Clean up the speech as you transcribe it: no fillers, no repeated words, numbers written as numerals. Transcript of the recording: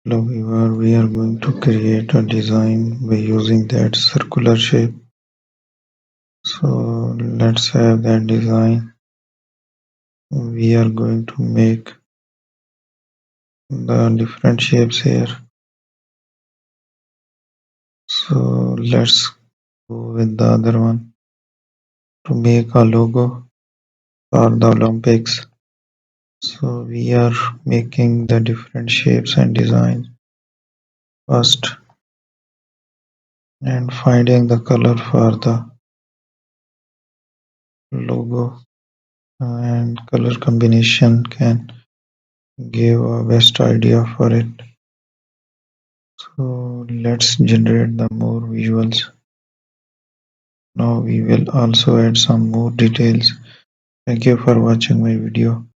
Hello viewer, we are going to create a design by using that circular shape. So let's have that design. We are going to make the different shapes here. So let's go with the other one to make a logo for the Olympics. So we are making the different shapes and designs first and finding the color for the logo, and color combination can give a best idea for it. So let's generate the more visuals. Now we will also add some more details. Thank you for watching my video.